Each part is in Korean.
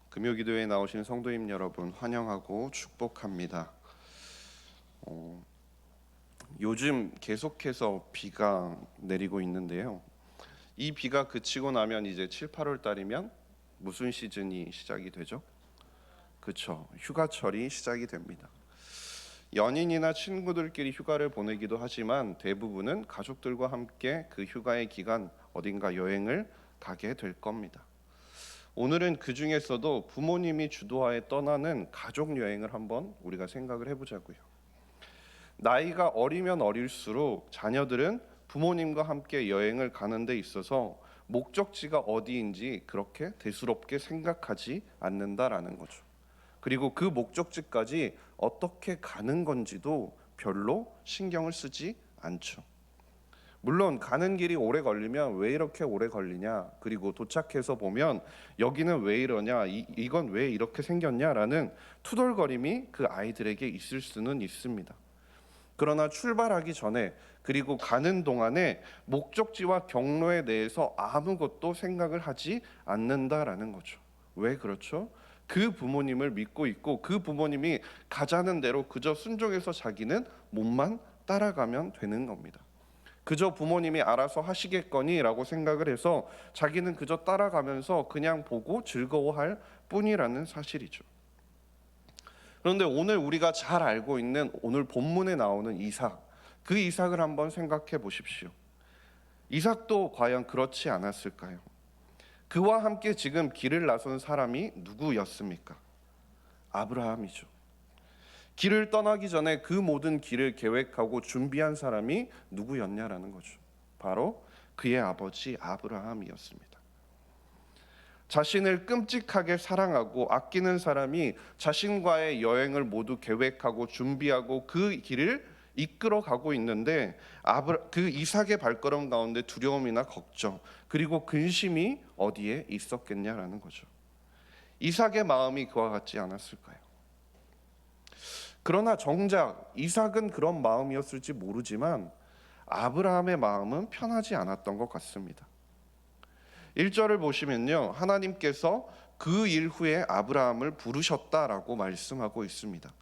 금요기도에 나오신 성도님 여러분 환영하고 축복합니다. 요즘 계속해서 비가 내리고 있는데요. 이 비가 그치고 나면 이제 7, 8월 달이면 무슨 시즌이 시작이 되죠? 그렇죠. 휴가철이 시작이 됩니다. 연인이나 친구들끼리 휴가를 보내기도 하지만 대부분은 가족들과 함께 그 휴가의 기간 어딘가 여행을 가게 될 겁니다. 오늘은 그 중에서도 부모님이 주도하에 떠나는 가족 여행을 한번 우리가 생각을 해보자고요. 나이가 어리면 어릴수록 자녀들은 부모님과 함께 여행을 가는 데 있어서 목적지가 어디인지 그렇게 대수롭게 생각하지 않는다라는 거죠. 그리고 그 목적지까지 어떻게 가는 건지도 별로 신경을 쓰지 않죠. 물론 가는 길이 오래 걸리면 왜 이렇게 오래 걸리냐, 그리고 도착해서 보면 여기는 왜 이러냐, 이건 왜 이렇게 생겼냐라는 투덜거림이 그 아이들에게 있을 수는 있습니다. 그러나 출발하기 전에 그리고 가는 동안에 목적지와 경로에 대해서 아무것도 생각을 하지 않는다라는 거죠. 왜 그렇죠? 그 부모님을 믿고 있고 그 부모님이 가자는 대로 그저 순종해서 자기는 몸만 따라가면 되는 겁니다. 그저 부모님이 알아서 하시겠거니라고 생각을 해서 자기는 그저 따라가면서 그냥 보고 즐거워할 뿐이라는 사실이죠. 그런데 오늘 우리가 잘 알고 있는 오늘 본문에 나오는 이삭, 그 이삭을 한번 생각해 보십시오. 이삭도 과연 그렇지 않았을까요? 그와 함께 지금 길을 나선 사람이 누구였습니까? 아브라함이죠. 길을 떠나기 전에 그 모든 길을 계획하고 준비한 사람이 누구였냐라는 거죠. 바로 그의 아버지 아브라함이었습니다. 자신을 끔찍하게 사랑하고 아끼는 사람이 자신과의 여행을 모두 계획하고 준비하고 그 길을 이끌어 가고 있는데 그 이삭의 발걸음 가운데 두려움이나 걱정 그리고 근심이 어디에 있었겠냐라는 거죠. 이삭의 마음이 그와 같지 않았을까요? 그러나 정작 이삭은 그런 마음이었을지 모르지만 아브라함의 마음은 편하지 않았던 것 같습니다. 1절을 보시면요, 하나님께서 그 일 후에 아브라함을 부르셨다라고 말씀하고 있습니다.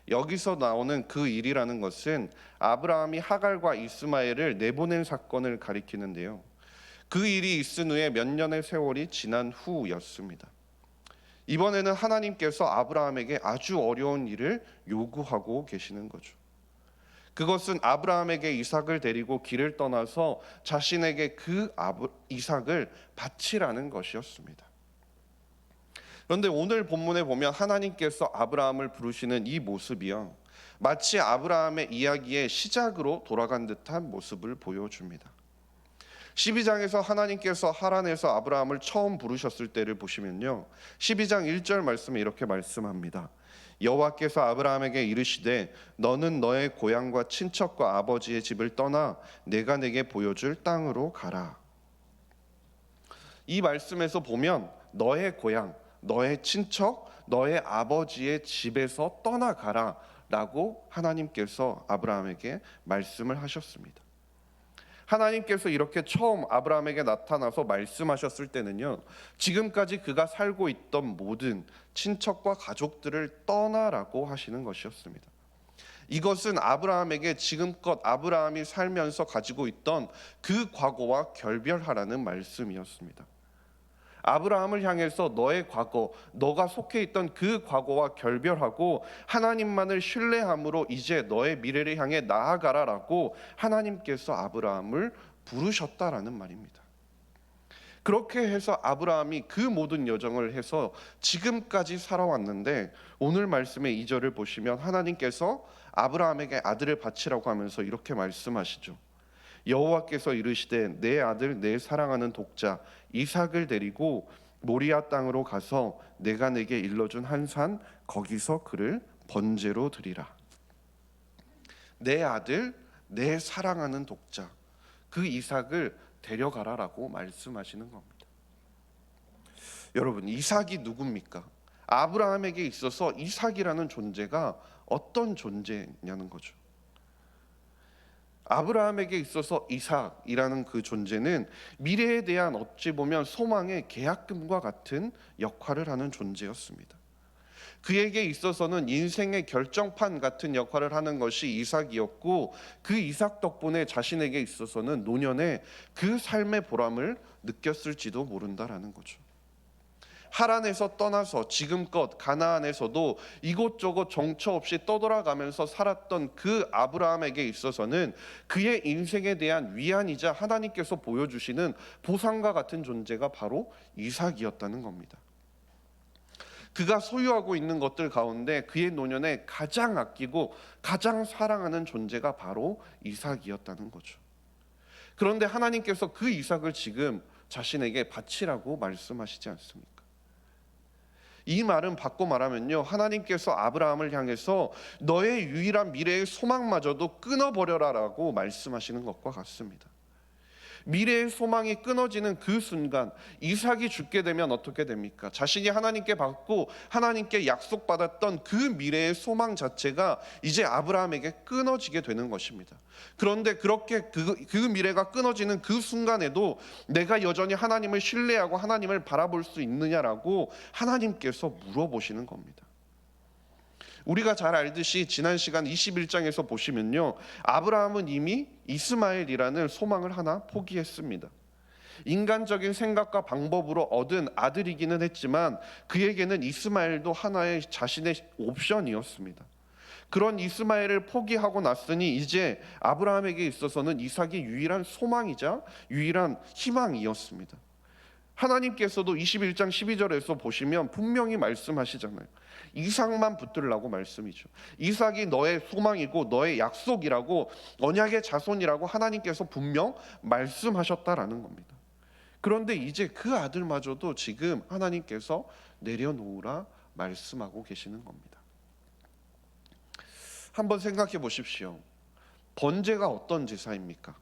여기서 나오는 그 일이라는 것은 아브라함이 하갈과 이스마엘을 내보낸 사건을 가리키는데요, 그 일이 있은 후에 몇 년의 세월이 지난 후였습니다. 이번에는 하나님께서 아브라함에게 아주 어려운 일을 요구하고 계시는 거죠. 그것은 아브라함에게 이삭을 데리고 길을 떠나서 자신에게 그 이삭을 바치라는 것이었습니다. 그런데 오늘 본문에 보면 하나님께서 아브라함을 부르시는 이 모습이요, 마치 아브라함의 이야기의 시작으로 돌아간 듯한 모습을 보여줍니다. 12장에서 하나님께서 하란에서 아브라함을 처음 부르셨을 때를 보시면요, 12장 1절 말씀에 이렇게 말씀합니다. 여호와께서 아브라함에게 이르시되 너는 너의 고향과 친척과 아버지의 집을 떠나 내가 내게 보여줄 땅으로 가라. 이 말씀에서 보면 너의 고향, 너의 친척, 너의 아버지의 집에서 떠나가라 라고 하나님께서 아브라함에게 말씀을 하셨습니다. 하나님께서 이렇게 처음 아브라함에게 나타나서 말씀하셨을 때는요, 지금까지 그가 살고 있던 모든 친척과 가족들을 떠나라고 하시는 것이었습니다. 이것은 아브라함에게 지금껏 아브라함이 살면서 가지고 있던 그 과거와 결별하라는 말씀이었습니다. 아브라함을 향해서 너의 과거, 너가 속해 있던 그 과거와 결별하고 하나님만을 신뢰함으로 이제 너의 미래를 향해 나아가라라고 하나님께서 아브라함을 부르셨다라는 말입니다. 그렇게 해서 아브라함이 그 모든 여정을 해서 지금까지 살아왔는데 오늘 말씀의 2절을 보시면 하나님께서 아브라함에게 아들을 바치라고 하면서 이렇게 말씀하시죠. 여호와께서 이르시되 내 아들 내 사랑하는 독자 이삭을 데리고 모리아 땅으로 가서 내가 내게 일러준 한 산 거기서 그를 번제로 드리라. 내 아들 내 사랑하는 독자 그 이삭을 데려가라라고 말씀하시는 겁니다. 여러분, 이삭이 누굽니까? 아브라함에게 있어서 이삭이라는 존재가 어떤 존재냐는 거죠. 아브라함에게 있어서 이삭이라는 그 존재는 미래에 대한 어찌 보면 소망의 계약금과 같은 역할을 하는 존재였습니다. 그에게 있어서는 인생의 결정판 같은 역할을 하는 것이 이삭이었고, 그 이삭 덕분에 자신에게 있어서는 노년에 그 삶의 보람을 느꼈을지도 모른다라는 거죠. 하란에서 떠나서 지금껏 가나안에서도 이곳저곳 정처 없이 떠돌아가면서 살았던 그 아브라함에게 있어서는 그의 인생에 대한 위안이자 하나님께서 보여주시는 보상과 같은 존재가 바로 이삭이었다는 겁니다. 그가 소유하고 있는 것들 가운데 그의 노년에 가장 아끼고 가장 사랑하는 존재가 바로 이삭이었다는 거죠. 그런데 하나님께서 그 이삭을 지금 자신에게 바치라고 말씀하시지 않습니까? 이 말은 바꿔 말하면요, 하나님께서 아브라함을 향해서 너의 유일한 미래의 소망마저도 끊어버려라라고 말씀하시는 것과 같습니다. 미래의 소망이 끊어지는 그 순간 이삭이 죽게 되면 어떻게 됩니까? 자신이 하나님께 받고 하나님께 약속받았던 그 미래의 소망 자체가 이제 아브라함에게 끊어지게 되는 것입니다. 그런데 그렇게 그 미래가 끊어지는 그 순간에도 내가 여전히 하나님을 신뢰하고 하나님을 바라볼 수 있느냐라고 하나님께서 물어보시는 겁니다. 우리가 잘 알듯이 지난 시간 21장에서 보시면요, 아브라함은 이미 이스마엘이라는 소망을 하나 포기했습니다. 인간적인 생각과 방법으로 얻은 아들이기는 했지만 그에게는 이스마엘도 하나의 자신의 옵션이었습니다. 그런 이스마엘을 포기하고 났으니 이제 아브라함에게 있어서는 이삭이 유일한 소망이자 유일한 희망이었습니다. 하나님께서도 21장 12절에서 보시면 분명히 말씀하시잖아요. 이삭만 붙들라고 말씀이죠. 이삭이 너의 소망이고 너의 약속이라고, 언약의 자손이라고 하나님께서 분명 말씀하셨다라는 겁니다. 그런데 이제 그 아들마저도 지금 하나님께서 내려놓으라 말씀하고 계시는 겁니다. 한번 생각해 보십시오. 번제가 어떤 제사입니까?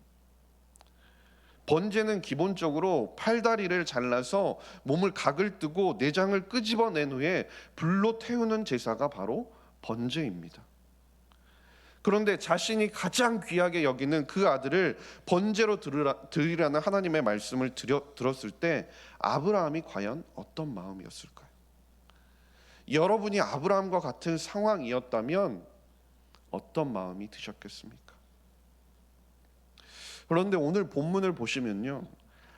번제는 기본적으로 팔다리를 잘라서 몸을 각을 뜨고 내장을 끄집어낸 후에 불로 태우는 제사가 바로 번제입니다. 그런데 자신이 가장 귀하게 여기는 그 아들을 번제로 드리라는 하나님의 말씀을 들었을 때 아브라함이 과연 어떤 마음이었을까요? 여러분이 아브라함과 같은 상황이었다면 어떤 마음이 드셨겠습니까? 그런데 오늘 본문을 보시면요,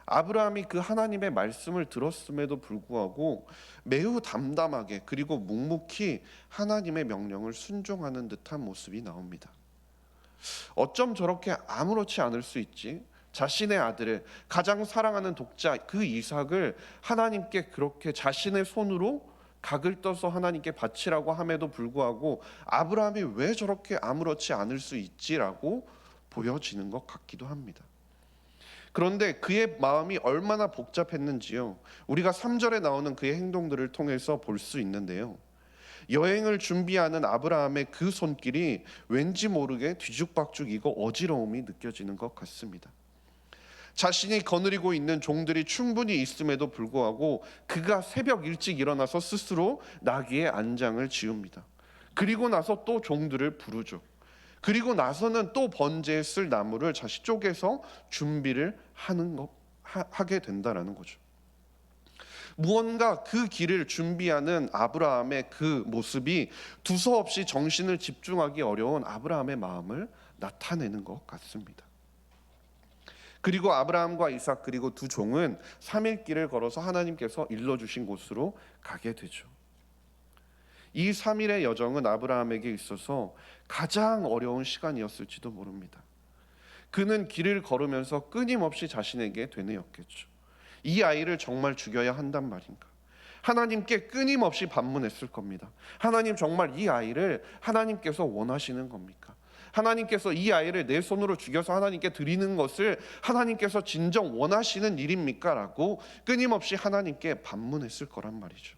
아브라함이 그 하나님의 말씀을 들었음에도 불구하고 매우 담담하게 그리고 묵묵히 하나님의 명령을 순종하는 듯한 모습이 나옵니다. 어쩜 저렇게 아무렇지 않을 수 있지? 자신의 아들을, 가장 사랑하는 독자 그 이삭을 하나님께 그렇게 자신의 손으로 각을 떠서 하나님께 바치라고 함에도 불구하고 아브라함이 왜 저렇게 아무렇지 않을 수 있지라고 보여지는 것 같기도 합니다. 그런데 그의 마음이 얼마나 복잡했는지요, 우리가 3절에 나오는 그의 행동들을 통해서 볼 수 있는데요, 여행을 준비하는 아브라함의 그 손길이 왠지 모르게 뒤죽박죽이고 어지러움이 느껴지는 것 같습니다. 자신이 거느리고 있는 종들이 충분히 있음에도 불구하고 그가 새벽 일찍 일어나서 스스로 나귀의 안장을 지웁니다. 그리고 나서 또 종들을 부르죠. 그리고 나서는 또 번제에 쓸 나무를 다시 쪼개서 준비를 하게 된다라는 거죠. 무언가 그 길을 준비하는 아브라함의 그 모습이 두서없이 정신을 집중하기 어려운 아브라함의 마음을 나타내는 것 같습니다. 그리고 아브라함과 이삭 그리고 두 종은 3일 길을 걸어서 하나님께서 일러주신 곳으로 가게 되죠. 이 3일의 여정은 아브라함에게 있어서 가장 어려운 시간이었을지도 모릅니다. 그는 길을 걸으면서 끊임없이 자신에게 되뇌었겠죠. 이 아이를 정말 죽여야 한단 말인가? 하나님께 끊임없이 반문했을 겁니다. 하나님, 정말 이 아이를 하나님께서 원하시는 겁니까? 하나님께서 이 아이를 내 손으로 죽여서 하나님께 드리는 것을 하나님께서 진정 원하시는 일입니까? 라고 끊임없이 하나님께 반문했을 거란 말이죠.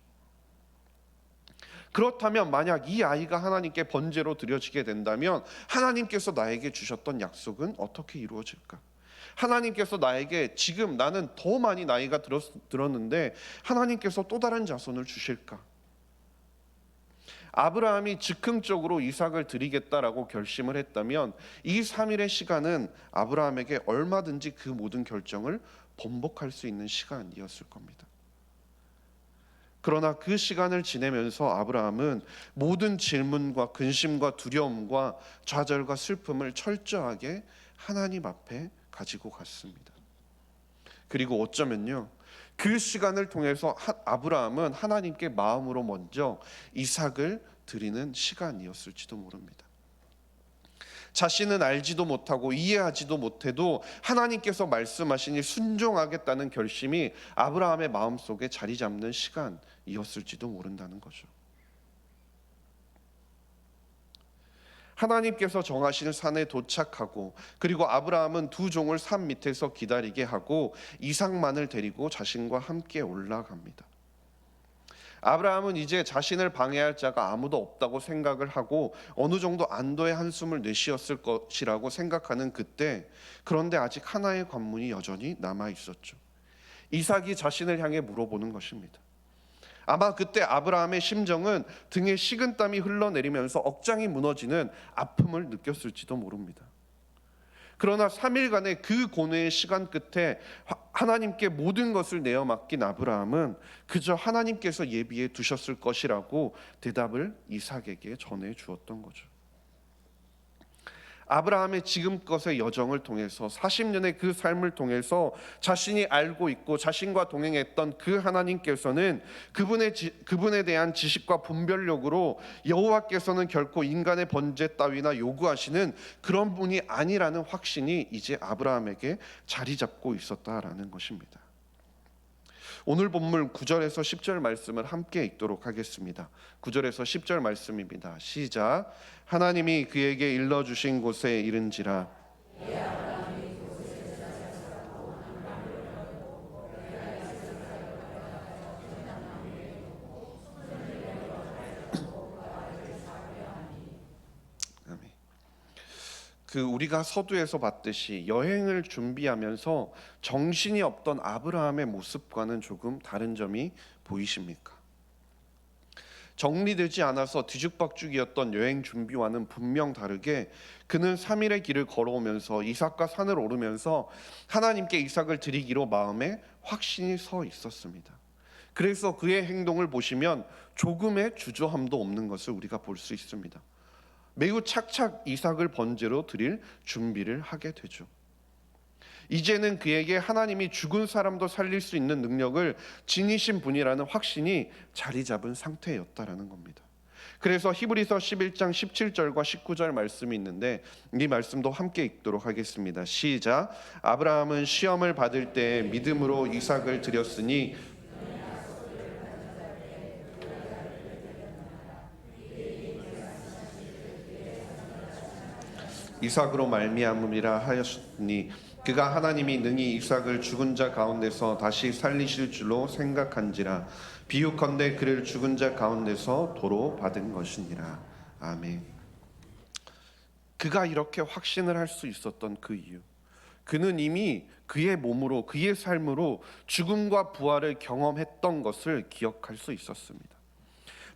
그렇다면 만약 이 아이가 하나님께 번제로 드려지게 된다면 하나님께서 나에게 주셨던 약속은 어떻게 이루어질까? 하나님께서 나에게 지금 나는 더 많이 나이가 들었는데 하나님께서 또 다른 자손을 주실까? 아브라함이 즉흥적으로 이삭을 드리겠다라고 결심을 했다면 이 3일의 시간은 아브라함에게 얼마든지 그 모든 결정을 번복할 수 있는 시간이었을 겁니다. 그러나 그 시간을 지내면서 아브라함은 모든 질문과 근심과 두려움과 좌절과 슬픔을 철저하게 하나님 앞에 가지고 갔습니다. 그리고 어쩌면요, 그 시간을 통해서 아브라함은 하나님께 마음으로 먼저 이삭을 드리는 시간이었을지도 모릅니다. 자신은 알지도 못하고 이해하지도 못해도 하나님께서 말씀하시니 순종하겠다는 결심이 아브라함의 마음속에 자리 잡는 시간이었을지도 모른다는 거죠. 하나님께서 정하신 산에 도착하고, 그리고 아브라함은 두 종을 산 밑에서 기다리게 하고 이삭만을 데리고 자신과 함께 올라갑니다. 아브라함은 이제 자신을 방해할 자가 아무도 없다고 생각을 하고 어느 정도 안도의 한숨을 내쉬었을 것이라고 생각하는 그때, 그런데 아직 하나의 관문이 여전히 남아 있었죠. 이삭이 자신을 향해 물어보는 것입니다. 아마 그때 아브라함의 심정은 등에 식은땀이 흘러내리면서 억장이 무너지는 아픔을 느꼈을지도 모릅니다. 그러나 3일간의 그 고뇌의 시간 끝에 하나님께 모든 것을 내어 맡긴 아브라함은 그저 하나님께서 예비해 두셨을 것이라고 대답을 이삭에게 전해 주었던 거죠. 아브라함의 지금껏의 여정을 통해서 40년의 그 삶을 통해서 자신이 알고 있고 자신과 동행했던 그 하나님께서는 그분에 대한 지식과 분별력으로 여호와께서는 결코 인간의 번제 따위나 요구하시는 그런 분이 아니라는 확신이 이제 아브라함에게 자리 잡고 있었다라는 것입니다. 오늘 본문 9절에서 10절 말씀을 함께 읽도록 하겠습니다. 9절에서 10절 말씀입니다. 시작. 하나님이 그에게 일러주신 곳에 이른지라. 우리가 서두에서 봤듯이 여행을 준비하면서 정신이 없던 아브라함의 모습과는 조금 다른 점이 보이십니까? 정리되지 않아서 뒤죽박죽이었던 여행 준비와는 분명 다르게 그는 3일의 길을 걸어오면서 이삭과 산을 오르면서 하나님께 이삭을 드리기로 마음에 확신이 서 있었습니다. 그래서 그의 행동을 보시면 조금의 주저함도 없는 것을 우리가 볼 수 있습니다. 매우 착착 이삭을 번제로 드릴 준비를 하게 되죠. 이제는 그에게 하나님이 죽은 사람도 살릴 수 있는 능력을 지니신 분이라는 확신이 자리 잡은 상태였다라는 겁니다. 그래서 히브리서 11장 17절과 19절 말씀이 있는데 이 말씀도 함께 읽도록 하겠습니다. 시작. 아브라함은 시험을 받을 때 믿음으로 이삭을 드렸으니 이삭으로 말미암음이라 하였으니 그가 하나님이 능히 이삭을 죽은 자 가운데서 다시 살리실 줄로 생각한지라. 비유컨대 그를 죽은 자 가운데서 도로 받은 것이니라. 아멘. 그가 이렇게 확신을 할 수 있었던 그 이유, 그는 이미 그의 몸으로 그의 삶으로 죽음과 부활을 경험했던 것을 기억할 수 있었습니다.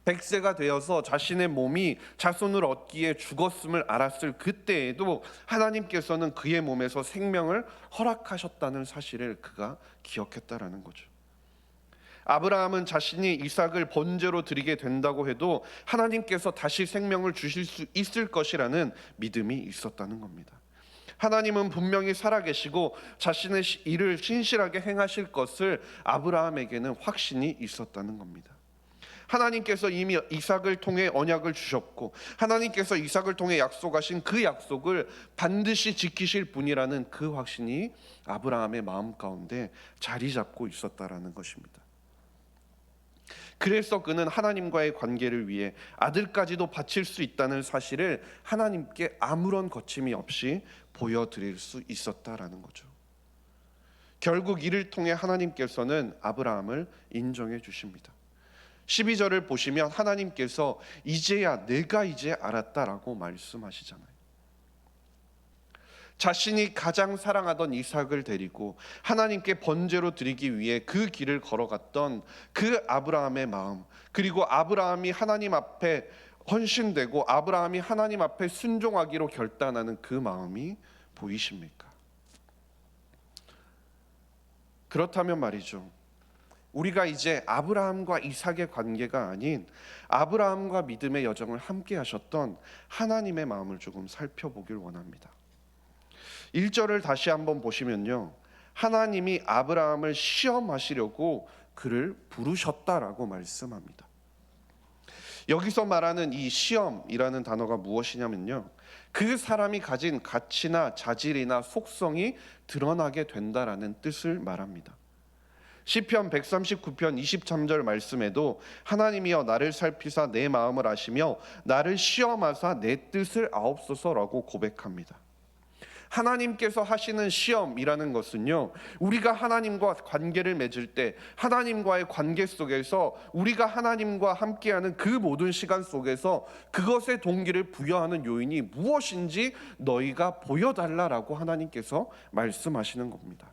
100세가 되어서 자신의 몸이 자손을 얻기에 죽었음을 알았을 그때에도 하나님께서는 그의 몸에서 생명을 허락하셨다는 사실을 그가 기억했다라는 거죠. 아브라함은 자신이 이삭을 번제로 드리게 된다고 해도 하나님께서 다시 생명을 주실 수 있을 것이라는 믿음이 있었다는 겁니다. 하나님은 분명히 살아계시고 자신의 일을 신실하게 행하실 것을 아브라함에게는 확신이 있었다는 겁니다. 하나님께서 이미 이삭을 통해 언약을 주셨고 하나님께서 이삭을 통해 약속하신 그 약속을 반드시 지키실 분이라는 그 확신이 아브라함의 마음 가운데 자리 잡고 있었다라는 것입니다. 그래서 그는 하나님과의 관계를 위해 아들까지도 바칠 수 있다는 사실을 하나님께 아무런 거침이 없이 보여드릴 수 있었다라는 거죠. 결국 이를 통해 하나님께서는 아브라함을 인정해 주십니다. 12절을 보시면 하나님께서 이제야 내가 이제 알았다라고 말씀하시잖아요. 자신이 가장 사랑하던 이삭을 데리고 하나님께 번제로 드리기 위해 그 길을 걸어갔던 그 아브라함의 마음, 그리고 아브라함이 하나님 앞에 헌신되고 아브라함이 하나님 앞에 순종하기로 결단하는 그 마음이 보이십니까? 그렇다면 말이죠, 우리가 이제 아브라함과 이삭의 관계가 아닌 아브라함과 믿음의 여정을 함께 하셨던 하나님의 마음을 조금 살펴보길 원합니다. 1절을 다시 한번 보시면요, 하나님이 아브라함을 시험하시려고 그를 부르셨다라고 말씀합니다. 여기서 말하는 이 시험이라는 단어가 무엇이냐면요, 그 사람이 가진 가치나 자질이나 속성이 드러나게 된다라는 뜻을 말합니다. 시편 139편 23절 말씀에도 하나님이여 나를 살피사 내 마음을 아시며 나를 시험하사 내 뜻을 아옵소서라고 고백합니다. 하나님께서 하시는 시험이라는 것은요, 우리가 하나님과 관계를 맺을 때 하나님과의 관계 속에서 우리가 하나님과 함께하는 그 모든 시간 속에서 그것의 동기를 부여하는 요인이 무엇인지 너희가 보여달라라고 하나님께서 말씀하시는 겁니다.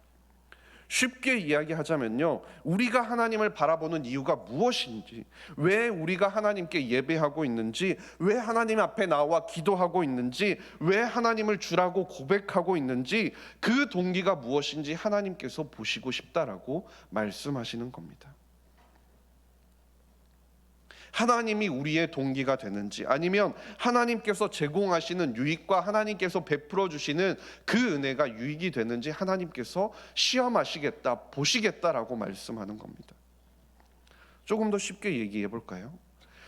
쉽게 이야기하자면요, 우리가 하나님을 바라보는 이유가 무엇인지, 왜 우리가 하나님께 예배하고 있는지, 왜 하나님 앞에 나와 기도하고 있는지, 왜 하나님을 주라고 고백하고 있는지, 그 동기가 무엇인지 하나님께서 보시고 싶다라고 말씀하시는 겁니다. 하나님이 우리의 동기가 되는지, 아니면 하나님께서 제공하시는 유익과 하나님께서 베풀어 주시는 그 은혜가 유익이 되는지 하나님께서 시험하시겠다, 보시겠다라고 말씀하는 겁니다. 조금 더 쉽게 얘기해 볼까요?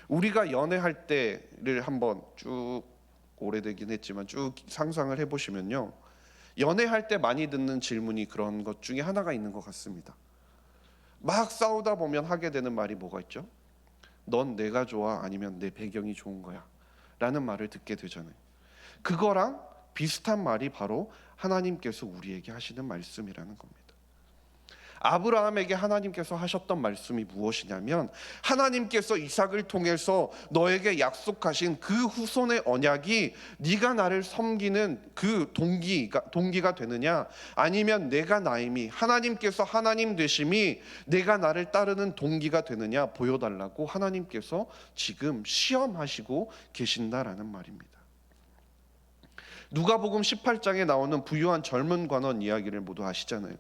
우리가 연애할 때를 한번 쭉, 오래되긴 했지만 쭉 상상을 해보시면요, 연애할 때 많이 듣는 질문이 그런 것 중에 하나가 있는 것 같습니다. 막 싸우다 보면 하게 되는 말이 뭐가 있죠? 넌 내가 좋아 아니면 내 배경이 좋은 거야 라는 말을 듣게 되잖아요. 그거랑 비슷한 말이 바로 하나님께서 우리에게 하시는 말씀이라는 겁니다. 아브라함에게 하나님께서 하셨던 말씀이 무엇이냐면, 하나님께서 이삭을 통해서 너에게 약속하신 그 후손의 언약이 네가 나를 섬기는 그 동기가 되느냐, 아니면 내가 나임이, 하나님께서 하나님 되심이 내가 나를 따르는 동기가 되느냐 보여달라고 하나님께서 지금 시험하시고 계신다라는 말입니다. 누가복음 18장에 나오는 부유한 젊은 관원 이야기를 모두 아시잖아요.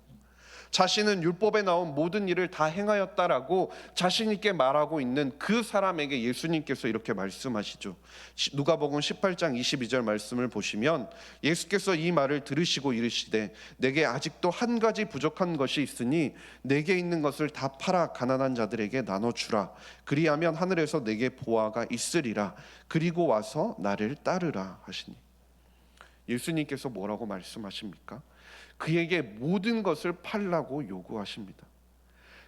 자신은 율법에 나온 모든 일을 다 행하였다라고 자신 있게 말하고 있는 그 사람에게 예수님께서 이렇게 말씀하시죠. 누가복음 18장 22절 말씀을 보시면 예수께서 이 말을 들으시고 이르시되 내게 아직도 한 가지 부족한 것이 있으니 내게 있는 것을 다 팔아 가난한 자들에게 나눠주라. 그리하면 하늘에서 내게 보화가 있으리라. 그리고 와서 나를 따르라 하시니, 예수님께서 뭐라고 말씀하십니까? 그에게 모든 것을 팔라고 요구하십니다.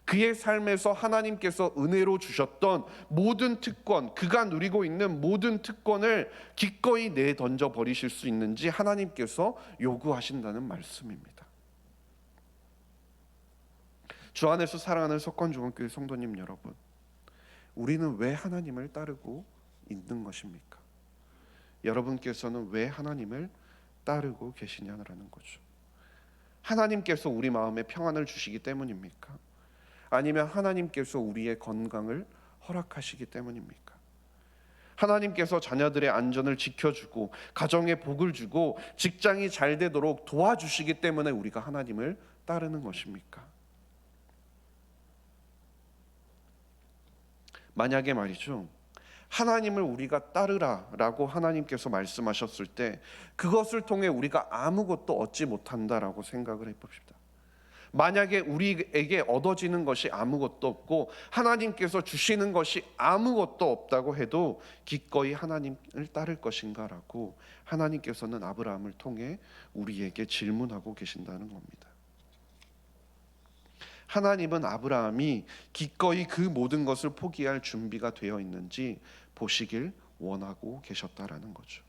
그의 삶에서 하나님께서 은혜로 주셨던 모든 특권, 그가 누리고 있는 모든 특권을 기꺼이 내던져 버리실 수 있는지 하나님께서 요구하신다는 말씀입니다. 주 안에서 사랑하는 석권중앙교회 성도님 여러분, 우리는 왜 하나님을 따르고 있는 것입니까? 여러분께서는 왜 하나님을 따르고 계시냐라는 거죠. 하나님께서 우리 마음에 평안을 주시기 때문입니까? 아니면 하나님께서 우리의 건강을 허락하시기 때문입니까? 하나님께서 자녀들의 안전을 지켜주고 가정에 복을 주고 직장이 잘 되도록 도와주시기 때문에 우리가 하나님을 따르는 것입니까? 만약에 말이죠, 하나님을 우리가 따르라라고 하나님께서 말씀하셨을 때 그것을 통해 우리가 아무것도 얻지 못한다라고 생각을 해봅시다. 만약에 우리에게 얻어지는 것이 아무것도 없고 하나님께서 주시는 것이 아무것도 없다고 해도 기꺼이 하나님을 따를 것인가라고 하나님께서는 아브라함을 통해 우리에게 질문하고 계신다는 겁니다. 하나님은 아브라함이 기꺼이 그 모든 것을 포기할 준비가 되어 있는지 보시길 원하고 계셨다라는 거죠.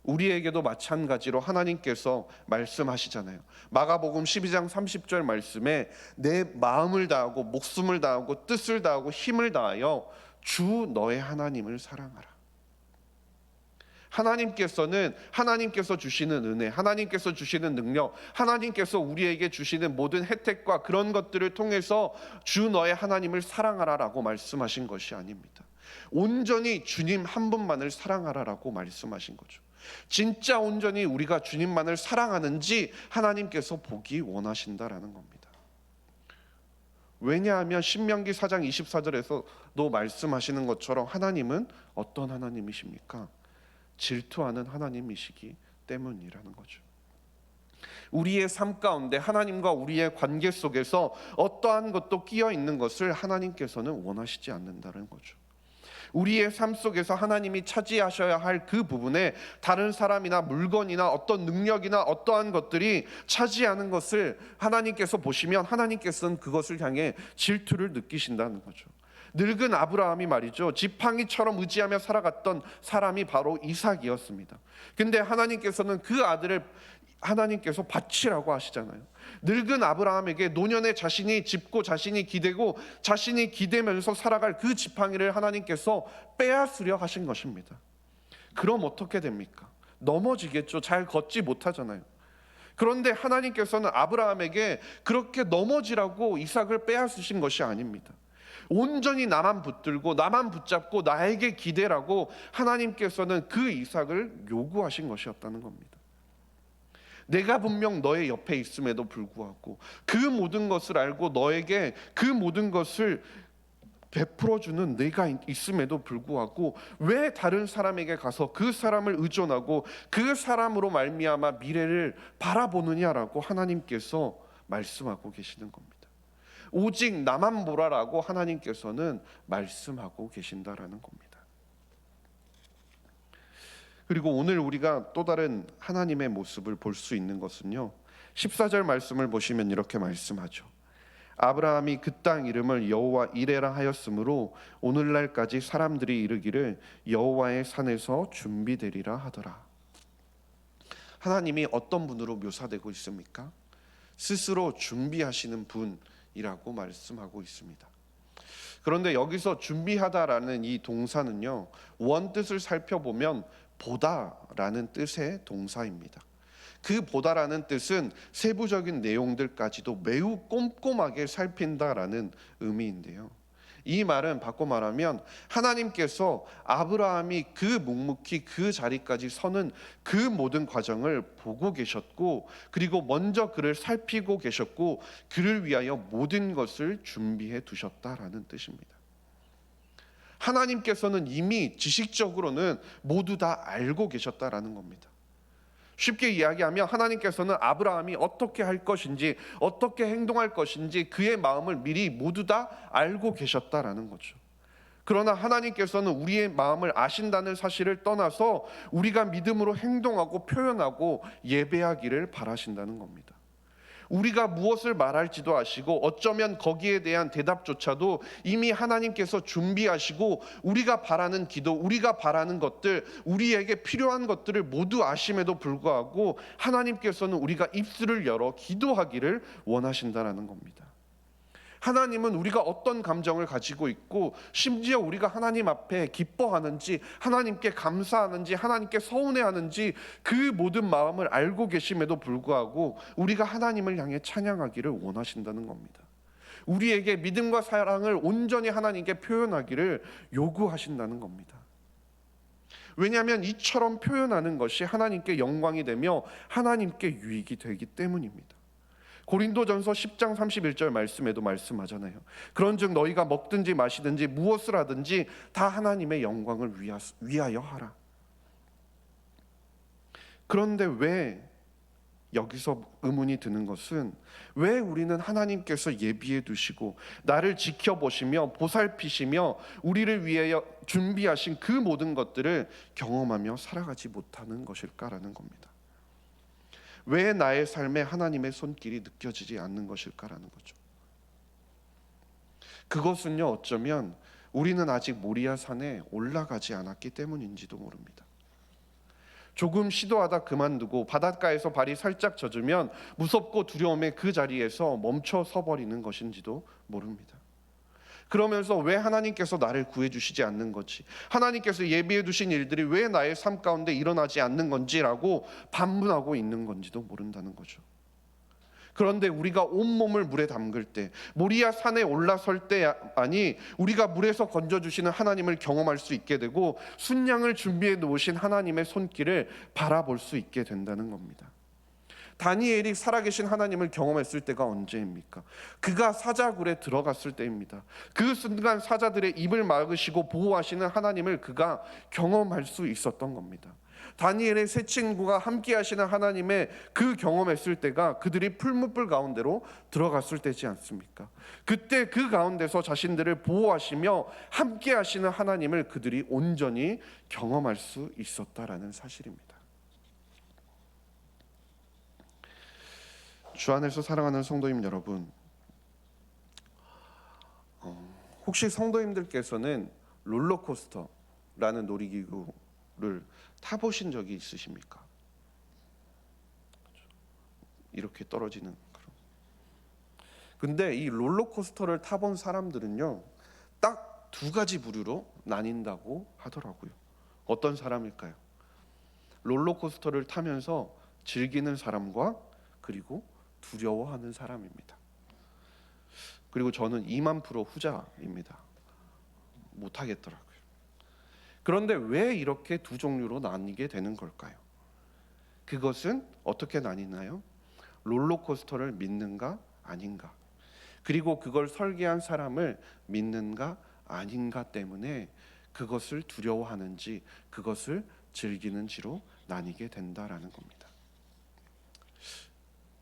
우리에게도 마찬가지로 하나님께서 말씀하시잖아요. 마가복음 12장 30절 말씀에 내 마음을 다하고 목숨을 다하고 뜻을 다하고 힘을 다하여 주 너의 하나님을 사랑하라. 하나님께서 주시는 은혜, 하나님께서 주시는 능력, 하나님께서 우리에게 주시는 모든 혜택과 그런 것들을 통해서 주 너의 하나님을 사랑하라라고 말씀하신 것이 아닙니다. 온전히 주님 한 분만을 사랑하라라고 말씀하신 거죠. 진짜 온전히 우리가 주님만을 사랑하는지 하나님께서 보기 원하신다라는 겁니다. 왜냐하면 신명기 4장 24절에서도 말씀하시는 것처럼 하나님은 어떤 하나님이십니까? 질투하는 하나님이시기 때문이라는 거죠. 우리의 삶 가운데 하나님과 우리의 관계 속에서 어떠한 것도 끼어 있는 것을 하나님께서는 원하시지 않는다는 거죠. 우리의 삶 속에서 하나님이 차지하셔야 할 그 부분에 다른 사람이나 물건이나 어떤 능력이나 어떠한 것들이 차지하는 것을 하나님께서 보시면 하나님께서는 그것을 향해 질투를 느끼신다는 거죠. 늙은 아브라함이 말이죠, 지팡이처럼 의지하며 살아갔던 사람이 바로 이삭이었습니다. 근데 하나님께서는 그 아들을 하나님께서 바치라고 하시잖아요. 늙은 아브라함에게 노년에 자신이 짚고 자신이 기대고 자신이 기대면서 살아갈 그 지팡이를 하나님께서 빼앗으려 하신 것입니다. 그럼 어떻게 됩니까? 넘어지겠죠. 잘 걷지 못하잖아요. 그런데 하나님께서는 아브라함에게 그렇게 넘어지라고 이삭을 빼앗으신 것이 아닙니다. 온전히 나만 붙들고 나만 붙잡고 나에게 기대라고 하나님께서는 그 이삭을 요구하신 것이었다는 겁니다. 내가 분명 너의 옆에 있음에도 불구하고 그 모든 것을 알고 너에게 그 모든 것을 베풀어주는 내가 있음에도 불구하고 왜 다른 사람에게 가서 그 사람을 의존하고 그 사람으로 말미암아 미래를 바라보느냐라고 하나님께서 말씀하고 계시는 겁니다. 오직 나만 보라라고 하나님께서는 말씀하고 계신다라는 겁니다. 그리고 오늘 우리가 또 다른 하나님의 모습을 볼 수 있는 것은요, 14절 말씀을 보시면 이렇게 말씀하죠. 아브라함이 그 땅 이름을 여호와 이레라 하였으므로 오늘날까지 사람들이 이르기를 여호와의 산에서 준비되리라 하더라. 하나님이 어떤 분으로 묘사되고 있습니까? 스스로 준비하시는 분이라고 말씀하고 있습니다. 그런데 여기서 준비하다라는 이 동사는요, 원뜻을 살펴보면 보다라는 뜻의 동사입니다. 그 보다라는 뜻은 세부적인 내용들까지도 매우 꼼꼼하게 살핀다라는 의미인데요. 이 말은 바꿔 말하면 하나님께서 아브라함이 그 묵묵히 그 자리까지 서는 그 모든 과정을 보고 계셨고, 그리고 먼저 그를 살피고 계셨고 그를 위하여 모든 것을 준비해 두셨다라는 뜻입니다. 하나님께서는 이미 지식적으로는 모두 다 알고 계셨다라는 겁니다. 쉽게 이야기하면 하나님께서는 아브라함이 어떻게 할 것인지 어떻게 행동할 것인지 그의 마음을 미리 모두 다 알고 계셨다라는 거죠. 그러나 하나님께서는 우리의 마음을 아신다는 사실을 떠나서 우리가 믿음으로 행동하고 표현하고 예배하기를 바라신다는 겁니다. 우리가 무엇을 말할지도 아시고 어쩌면 거기에 대한 대답조차도 이미 하나님께서 준비하시고 우리가 바라는 기도, 우리가 바라는 것들, 우리에게 필요한 것들을 모두 아심에도 불구하고 하나님께서는 우리가 입술을 열어 기도하기를 원하신다는 겁니다. 하나님은 우리가 어떤 감정을 가지고 있고 심지어 우리가 하나님 앞에 기뻐하는지 하나님께 감사하는지 하나님께 서운해하는지 그 모든 마음을 알고 계심에도 불구하고 우리가 하나님을 향해 찬양하기를 원하신다는 겁니다. 우리에게 믿음과 사랑을 온전히 하나님께 표현하기를 요구하신다는 겁니다. 왜냐하면 이처럼 표현하는 것이 하나님께 영광이 되며 하나님께 유익이 되기 때문입니다. 고린도전서 10장 31절 말씀에도 말씀하잖아요. 그런즉 너희가 먹든지 마시든지 무엇을 하든지 다 하나님의 영광을 위하여 하라. 그런데 왜 여기서 의문이 드는 것은 왜 우리는 하나님께서 예비해 두시고 나를 지켜보시며 보살피시며 우리를 위하여 준비하신 그 모든 것들을 경험하며 살아가지 못하는 것일까라는 겁니다. 왜 나의 삶에 하나님의 손길이 느껴지지 않는 것일까라는 거죠. 그것은요, 어쩌면 우리는 아직 모리아 산에 올라가지 않았기 때문인지도 모릅니다. 조금 시도하다 그만두고 바닷가에서 발이 살짝 젖으면 무섭고 두려움에 그 자리에서 멈춰 서 버리는 것인지도 모릅니다. 그러면서 왜 하나님께서 나를 구해주시지 않는 건지, 하나님께서 예비해 두신 일들이 왜 나의 삶 가운데 일어나지 않는 건지라고 반문하고 있는 건지도 모른다는 거죠. 그런데 우리가 온몸을 물에 담글 때, 모리아 산에 올라설 때만이 우리가 물에서 건져주시는 하나님을 경험할 수 있게 되고, 순양을 준비해 놓으신 하나님의 손길을 바라볼 수 있게 된다는 겁니다. 다니엘이 살아계신 하나님을 경험했을 때가 언제입니까? 그가 사자굴에 들어갔을 때입니다. 그 순간 사자들의 입을 막으시고 보호하시는 하나님을 그가 경험할 수 있었던 겁니다. 다니엘의 세 친구가 함께 하시는 하나님의 그 경험했을 때가 그들이 풀무불 가운데로 들어갔을 때지 않습니까? 그때 그 가운데서 자신들을 보호하시며 함께 하시는 하나님을 그들이 온전히 경험할 수 있었다라는 사실입니다. 주 안에서 사랑하는 성도님 여러분, 혹시 성도님들께서는 롤러코스터라는 놀이기구를 타보신 적이 있으십니까? 이렇게 떨어지는 그런. 근데 이 롤러코스터를 타본 사람들은요, 딱 두 가지 부류로 나뉜다고 하더라고요. 어떤 사람일까요? 롤러코스터를 타면서 즐기는 사람과 그리고 두려워하는 사람입니다. 그리고 저는 2만% 후자입니다. 못하겠더라고요. 그런데 왜 이렇게 두 종류로 나뉘게 되는 걸까요? 그것은 어떻게 나뉘나요? 롤러코스터를 믿는가 아닌가, 그리고 그걸 설계한 사람을 믿는가 아닌가 때문에 그것을 두려워하는지 그것을 즐기는지로 나뉘게 된다라는 겁니다.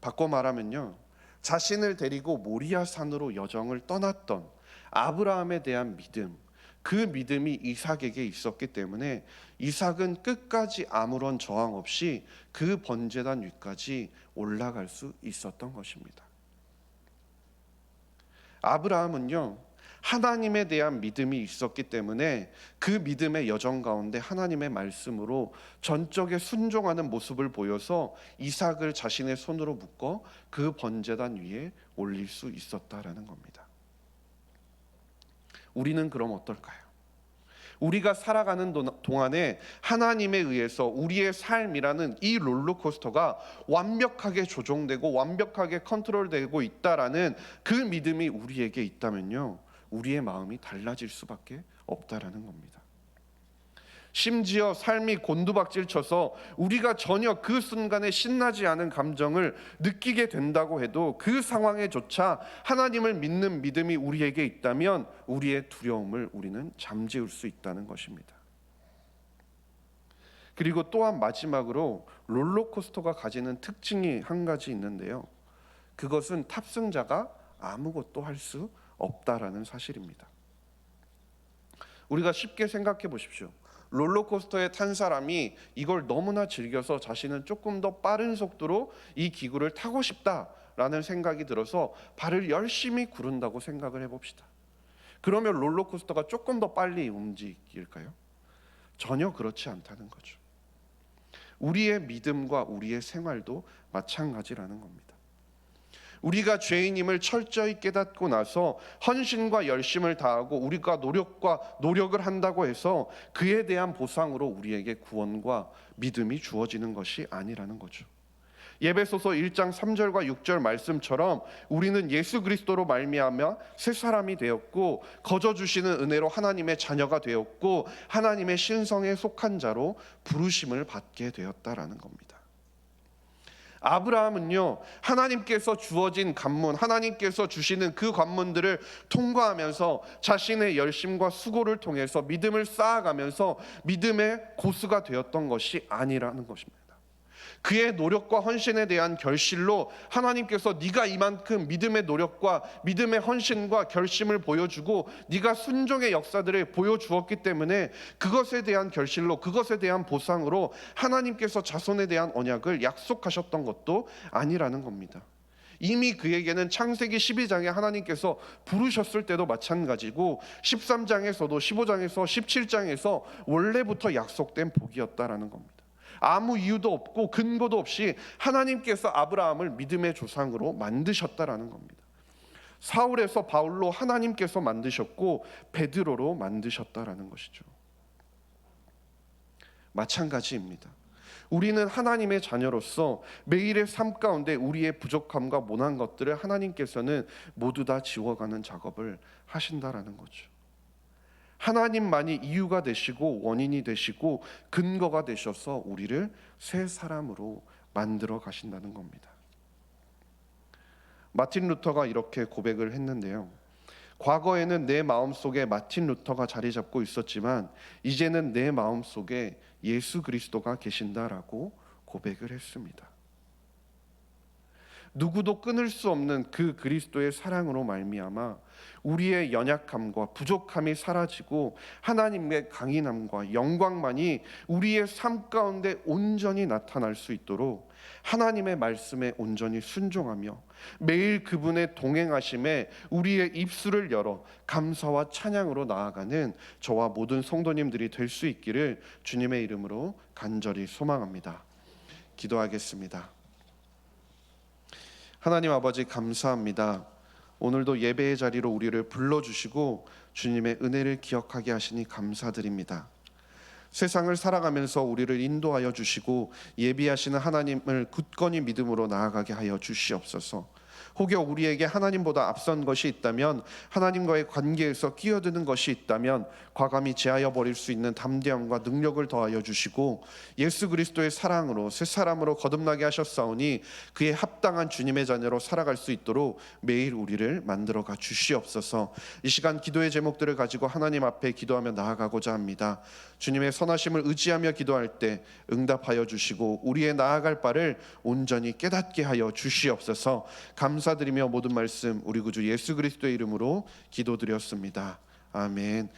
바꿔 말하면요, 자신을 데리고 모리아 산으로 여정을 떠났던 아브라함에 대한 믿음, 그 믿음이 이삭에게 있었기 때문에 이삭은 끝까지 아무런 저항 없이 그 번제단 위까지 올라갈 수 있었던 것입니다. 아브라함은요, 하나님에 대한 믿음이 있었기 때문에 그 믿음의 여정 가운데 하나님의 말씀으로 전적에 순종하는 모습을 보여서 이삭을 자신의 손으로 묶어 그 번제단 위에 올릴 수 있었다라는 겁니다. 우리는 그럼 어떨까요? 우리가 살아가는 동안에 하나님에 의해서 우리의 삶이라는 이 롤러코스터가 완벽하게 조종되고 완벽하게 컨트롤되고 있다라는 그 믿음이 우리에게 있다면요, 우리의 마음이 달라질 수밖에 없다라는 겁니다. 심지어 삶이 곤두박질 쳐서 우리가 전혀 그 순간에 신나지 않은 감정을 느끼게 된다고 해도 그 상황에조차 하나님을 믿는 믿음이 우리에게 있다면 우리의 두려움을 우리는 잠재울 수 있다는 것입니다. 그리고 또한 마지막으로 롤러코스터가 가지는 특징이 한 가지 있는데요, 그것은 탑승자가 아무것도 할 수 없다라는 사실입니다. 우리가 쉽게 생각해 보십시오. 롤러코스터에 탄 사람이 이걸 너무나 즐겨서 자신은 조금 더 빠른 속도로 이 기구를 타고 싶다라는 생각이 들어서 발을 열심히 구른다고 생각을 해봅시다. 그러면 롤러코스터가 조금 더 빨리 움직일까요? 전혀 그렇지 않다는 거죠. 우리의 믿음과 우리의 생활도 마찬가지라는 겁니다. 우리가 죄인임을 철저히 깨닫고 나서 헌신과 열심을 다하고 우리가 노력을 한다고 해서 그에 대한 보상으로 우리에게 구원과 믿음이 주어지는 것이 아니라는 거죠. 에베소서 1장 3절과 6절 말씀처럼 우리는 예수 그리스도로 말미암아 새 사람이 되었고 거저 주시는 은혜로 하나님의 자녀가 되었고 하나님의 신성에 속한 자로 부르심을 받게 되었다라는 겁니다. 아브라함은요, 하나님께서 주어진 관문, 하나님께서 주시는 그 관문들을 통과하면서 자신의 열심과 수고를 통해서 믿음을 쌓아가면서 믿음의 고수가 되었던 것이 아니라는 것입니다. 그의 노력과 헌신에 대한 결실로 하나님께서 네가 이만큼 믿음의 노력과 믿음의 헌신과 결심을 보여주고 네가 순종의 역사들을 보여주었기 때문에 그것에 대한 결실로, 그것에 대한 보상으로 하나님께서 자손에 대한 언약을 약속하셨던 것도 아니라는 겁니다. 이미 그에게는 창세기 12장에 하나님께서 부르셨을 때도 마찬가지고 13장에서도 15장에서 17장에서 원래부터 약속된 복이었다라는 겁니다. 아무 이유도 없고 근거도 없이 하나님께서 아브라함을 믿음의 조상으로 만드셨다라는 겁니다. 사울에서 바울로 하나님께서 만드셨고 베드로로 만드셨다라는 것이죠. 마찬가지입니다. 우리는 하나님의 자녀로서 매일의 삶 가운데 우리의 부족함과 모난 것들을 하나님께서는 모두 다 지워가는 작업을 하신다라는 거죠. 하나님만이 이유가 되시고 원인이 되시고 근거가 되셔서 우리를 새 사람으로 만들어 가신다는 겁니다. 마틴 루터가 이렇게 고백을 했는데요. 과거에는 내 마음속에 마틴 루터가 자리 잡고 있었지만 이제는 내 마음속에 예수 그리스도가 계신다라고 고백을 했습니다. 누구도 끊을 수 없는 그 그리스도의 사랑으로 말미암아 우리의 연약함과 부족함이 사라지고 하나님의 강인함과 영광만이 우리의 삶 가운데 온전히 나타날 수 있도록 하나님의 말씀에 온전히 순종하며 매일 그분의 동행하심에 우리의 입술을 열어 감사와 찬양으로 나아가는 저와 모든 성도님들이 될 수 있기를 주님의 이름으로 간절히 소망합니다. 기도하겠습니다. 하나님 아버지 감사합니다. 오늘도 예배의 자리로 우리를 불러주시고 주님의 은혜를 기억하게 하시니 감사드립니다. 세상을 살아가면서 우리를 인도하여 주시고 예비하시는 하나님을 굳건히 믿음으로 나아가게 하여 주시옵소서. 혹여 우리에게 하나님보다 앞선 것이 있다면, 하나님과의 관계에서 끼어드는 것이 있다면 과감히 제하여 버릴 수 있는 담대함과 능력을 더하여 주시고 예수 그리스도의 사랑으로 새 사람으로 거듭나게 하셨사오니 그에 합당한 주님의 자녀로 살아갈 수 있도록 매일 우리를 만들어가 주시옵소서. 이 시간 기도의 제목들을 가지고 하나님 앞에 기도하며 나아가고자 합니다. 주님의 선하심을 의지하며 기도할 때 응답하여 주시고 우리의 나아갈 바를 온전히 깨닫게 하여 주시옵소서. 감사드리며 모든 말씀 우리 구주 예수 그리스도의 이름으로 기도드렸습니다. 아멘.